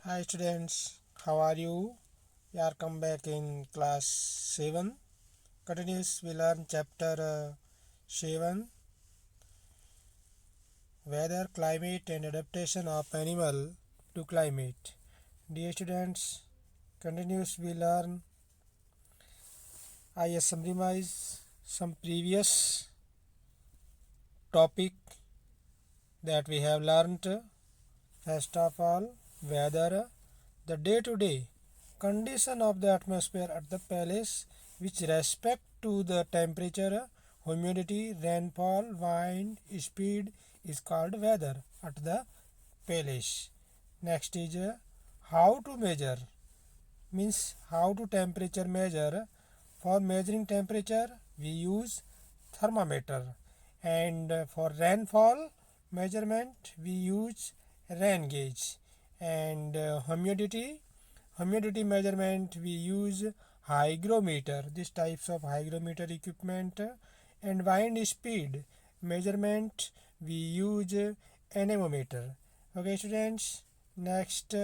Hi students, how are you? We are come back in class 7. Continuous we learn chapter 7, weather, climate and adaptation of animal to climate. Dear students, continuous we learn I summarize some previous topic that we have learnt. First of all, weather, the day-to-day condition of the atmosphere at the palace with respect to the temperature, humidity, rainfall, wind, speed is called weather at the palace. Next is how to measure, means how to temperature measure. For measuring temperature we use thermometer, and for rainfall measurement we use rain gauge, and humidity measurement we use hygrometer, these types of hygrometer equipment, and wind speed measurement we use anemometer. Okay students, next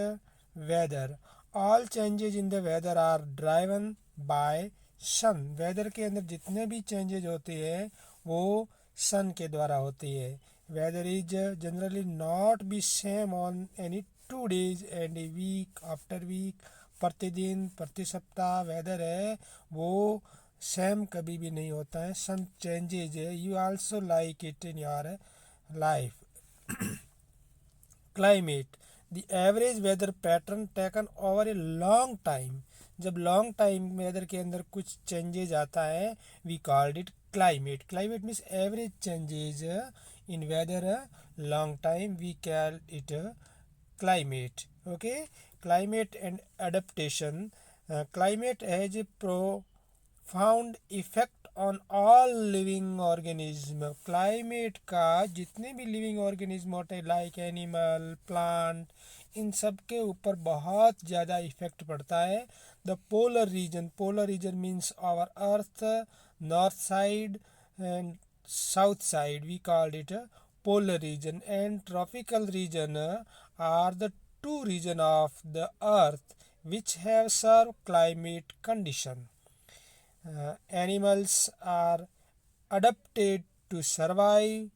weather, all changes in the weather are driven by sun, weather के अंदर जितने भी changes होते हैं वो सन के द्वारा होती है. Weather is generally not be same on any 2 days and week after week, प्रतिदिन प्रति सप्ताह वेदर है वो सेम कभी भी नहीं होता है. सन चेंजेज है, you also like it in your life. Climate, the average weather pattern taken over a long time, जब लॉन्ग टाइम वेदर के अंदर कुछ चेंजेज आता है we called it climate. Climate means average changes in weather long time we call it climate. Okay, climate and adaptation. Climate has a profound effect on all living organism. Climate का जितने भी living organism होते हैं like animal, plant, इन सब के ऊपर बहुत ज़्यादा इफेक्ट पड़ता है. The polar region means our earth, north side and south side we called it a polar region, and tropical region are the two regions of the earth which have served climate condition. Animals are adapted to survive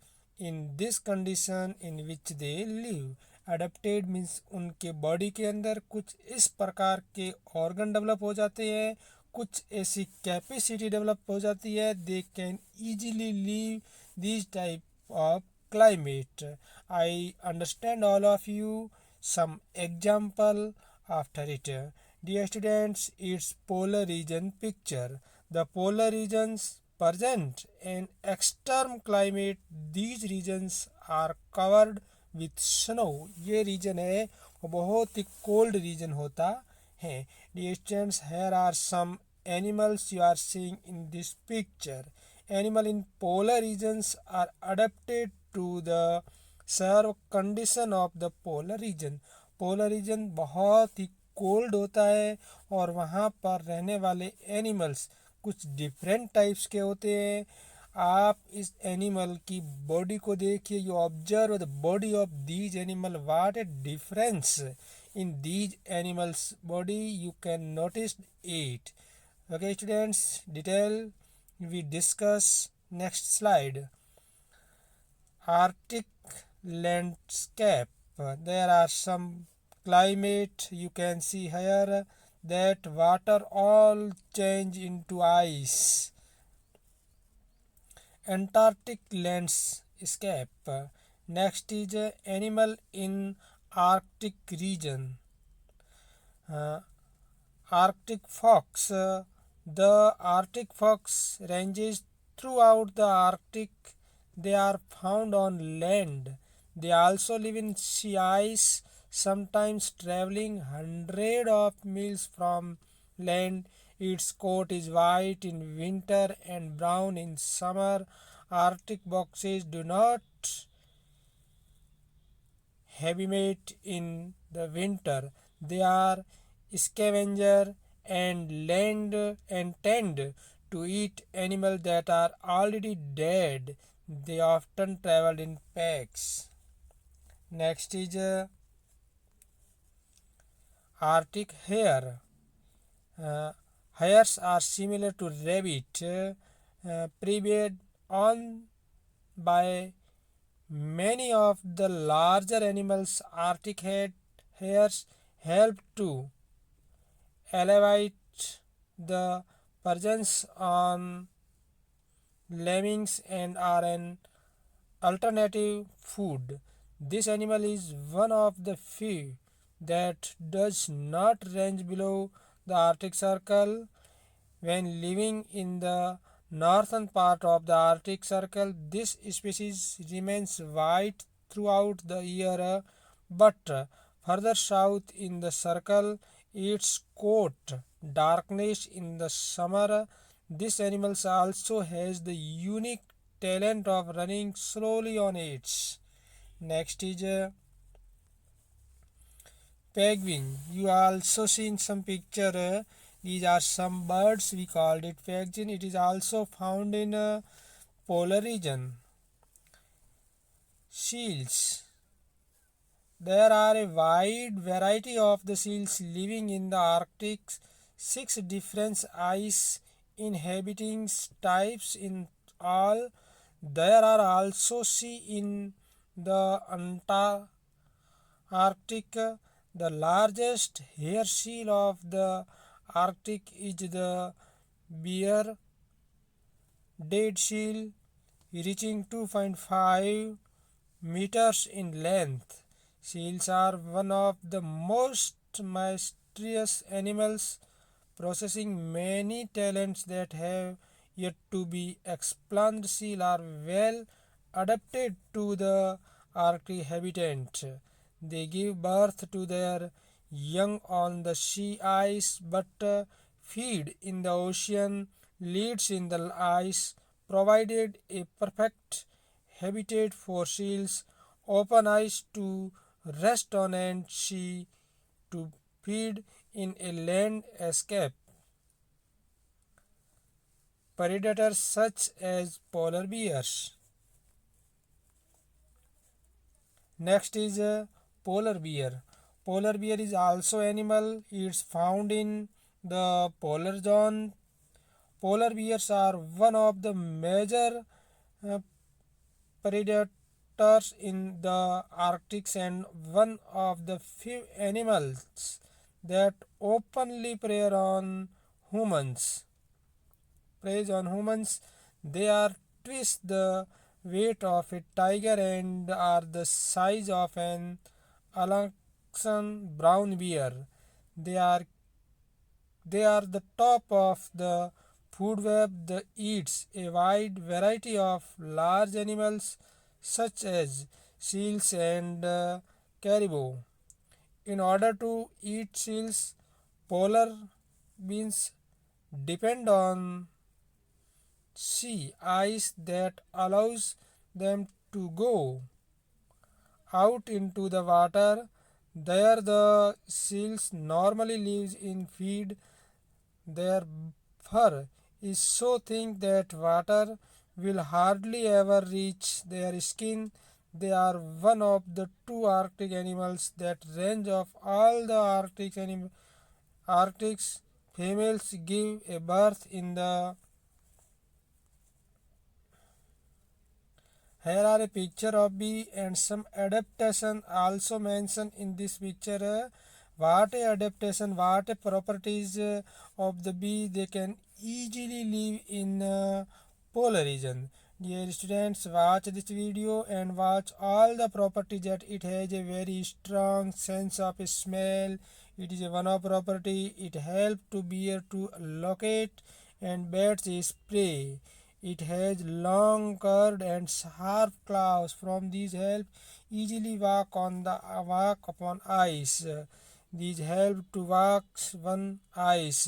in this condition in which they live. Adapted means उनके body के अंदर कुछ इस प्रकार के organ develop हो जाते हैं, कुछ ऐसी कैपेसिटी डेवलप हो जाती है, they can easily leave this type of climate. I understand all of you. Some example after it. Dear students, it's polar region picture. The polar regions present an extreme climate. These regions are covered with snow. ये reason है वो बहुत ही cold region होता है. Dear students, here are some animals you are seeing in this picture. Animal in polar regions are adapted to the severe condition of the polar region. Polar region बहुत ही cold होता है और वहाँ पर रहने वाले एनिमल्स कुछ डिफरेंट टाइप्स के होते हैं. आप इस एनिमल की बॉडी को देखिए, you observe the body of these animal, what A difference in these animals body, you can notice it. Okay students, detail we discuss. Next slide. Arctic landscape. There are some climate you can see here that water all change into ice. Antarctic landscape. Next is animal in Arctic region. Arctic fox. The Arctic fox ranges throughout the Arctic. They are found on land. They also live in sea ice, sometimes traveling hundreds of miles from land. Its coat is white in winter and brown in summer. Arctic foxes do not hibernate in the winter. They are scavenger and land and tend to eat animals that are already dead. They often travel in packs. Next is Arctic hare. Hares are similar to rabbit, preyed on by many of the larger animals. Arctic hares help to alleviate the presence on lemmings and are an alternative food. This animal is one of the few that does not range below the Arctic Circle. When living in the northern part of the Arctic Circle, this species remains white throughout the year, but further south in the circle, its coat darkness in the summer. This animal also has the unique talent of running slowly on its. Next is penguin. You also seen some picture. These are some birds. We called it penguin. It is also found in polar region. Seals. There are a wide variety of the seals living in the Arctic. Six different ice inhabiting types in all. There are also sea in the Antarctic. The largest hair seal of the Arctic is the bear dead seal, reaching 2.5 meters in length. Seals are one of the most mysterious animals, possessing many talents that have yet to be explained. Seals are well adapted to the Arctic habitat. They give birth to their young on the sea ice but feed in the ocean. Leads in the ice provided a perfect habitat for seals. Open ice to rest on and sea to feed in a land escape. Predators such as polar bears. Next is polar bear. Polar bear is also animal. It's found in the polar zone. Polar bears are one of the major uh, predators in the Arctic and one of the few animals that openly humans. Preys on humans. They are twice the weight of a tiger and are the size of an Alaskan brown bear. They are they are the top of the food web that eats a wide variety of large animals such as seals and caribou. In order to eat seals, polar bears depend on sea ice that allows them to go out into the water. There the seals normally live in feed. Their fur is so thick that water will hardly ever reach their skin. They are one of the two Arctic animals that range of all the Arctic's females give a birth in the. Here are a picture of bee and some adaptation also mentioned in this picture. What a adaptation, what a properties of the bee. They can easily live in polar region. Dear students, watch this video and watch all the properties that it has a very strong sense of smell. It is a one of property. It helps to bear to locate and bats its prey. It has long, curved, and sharp claws. From these help easily walk upon ice. These help to walk on ice,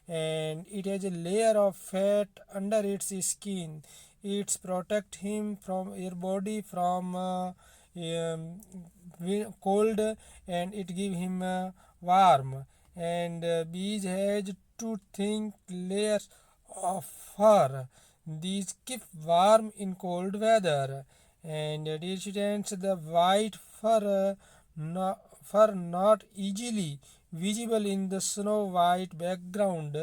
and it has a layer of fat under its skin. It protect him from your body from cold, and it give him warm. And bees has two thin layers of fur. These keep warm in cold weather. And dear students, the white fur not easily visible in the snow white background.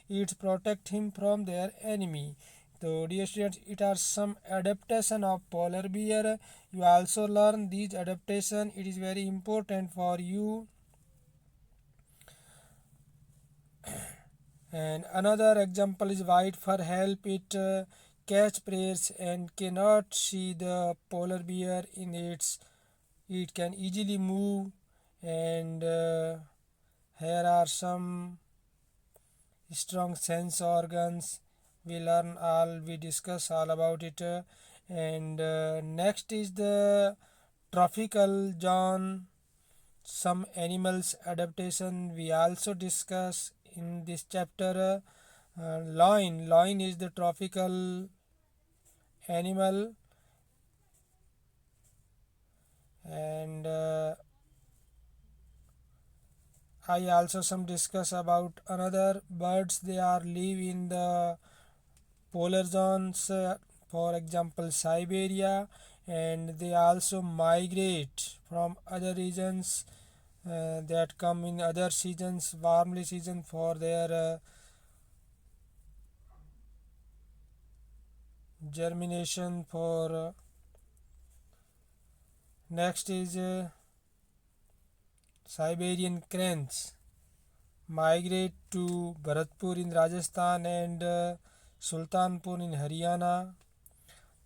It protect him from their enemy. So dear students, it are some adaptation of polar bear. You also learn these adaptation. It is very important for you. And another example is white fur help it catch prey and cannot see the polar bear in its. It can easily move. And here are some strong sense organs. We discuss all about it. And next is the tropical zone, some animals adaptation we also discuss in this chapter. Loin is the tropical animal. And I also some discuss about another birds. They are live in the polar zones, for example Siberia, and they also migrate from other regions that come in other seasons, warmly season, for their germination. For next is Siberian cranes migrate to Bharatpur in Rajasthan and Sultanpur in Haryana.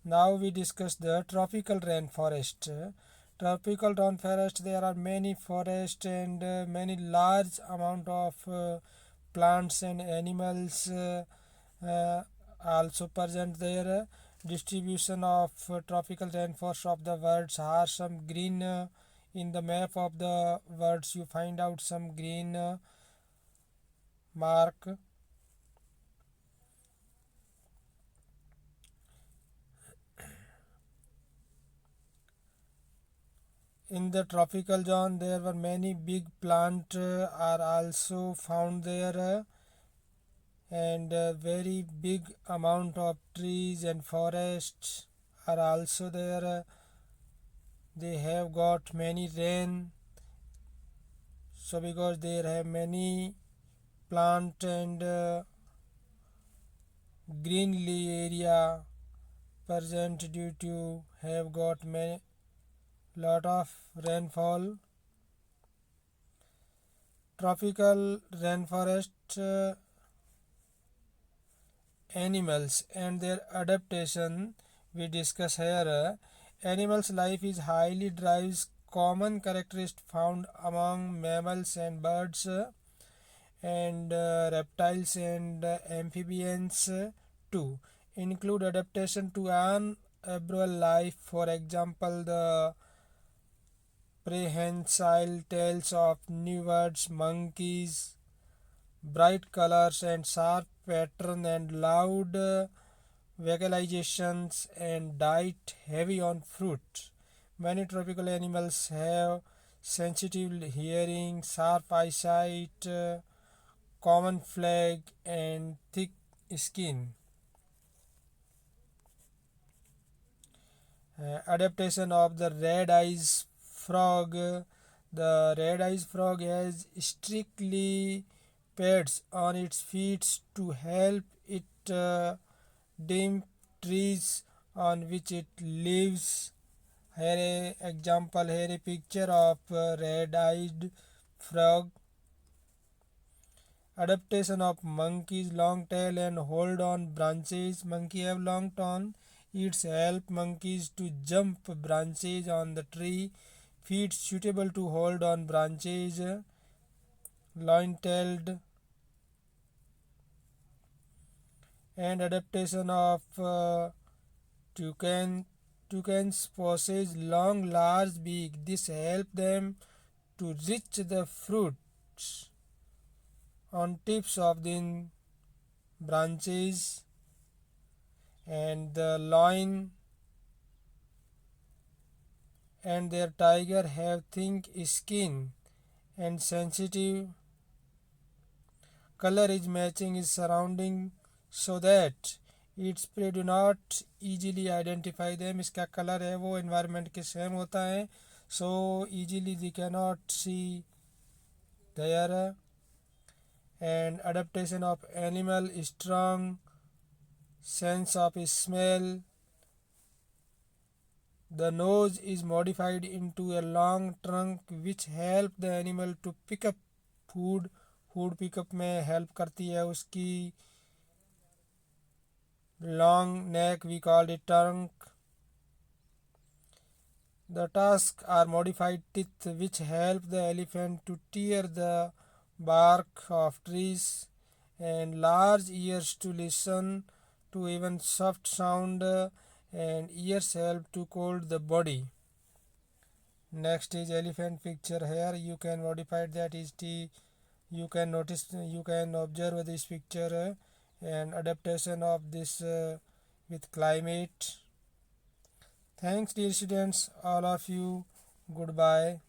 Now we discuss the tropical rainforest. Tropical rainforest, there are many forests and many large amount of plants and animals also present there. Distribution of tropical rainforest of the world are some green in the map of the words you find out some green mark. In the tropical zone there were many big plant are also found there, and very big amount of trees and forests are also there. They have got many rain, so because they have many plant and greenly area present due to have got many lot of rainfall. Tropical rainforest animals and their adaptation we discuss here. Animals life is highly drives common characteristics found among mammals and birds and reptiles and amphibians too, include adaptation to an arboreal life. For example, the prehensile tails of new birds, monkeys, bright colors and sharp pattern and loud vocalizations and diet heavy on fruit. Many tropical animals have sensitive hearing, sharp eyesight, common flag and thick skin. Adaptation of the red eyes frog. The red eyes frog has strictly pads on its feet to help it dim trees on which it lives. Here a example, here a picture of red-eyed frog. Adaptation of monkeys, long tail and hold on branches. Monkey have long tongue. It's help monkeys to jump branches on the tree. Feet suitable to hold on branches. Loin-tailed. And adaptation of toucan. Toucans possess long, large beak. This help them to reach the fruits on tips of the branches. And the loin and their tiger have thick skin and sensitive color is matching is surrounding so that its prey do not easily identify them. इसका colour है वो environment के same होता है, so easily they cannot see there. And adaptation of animal strong sense of smell. The nose is modified into a long trunk which help the animal to pick up food. Food pickup में help करती है उसकी long neck we called it trunk. The tusks are modified teeth which help the elephant to tear the bark of trees, and large ears to listen to even soft sound, and ears help to cool the body. Next is elephant picture. Here you can modify that is the you can notice you can observe this picture and adaptation of this with climate. Thanks dear students, all of you. Goodbye.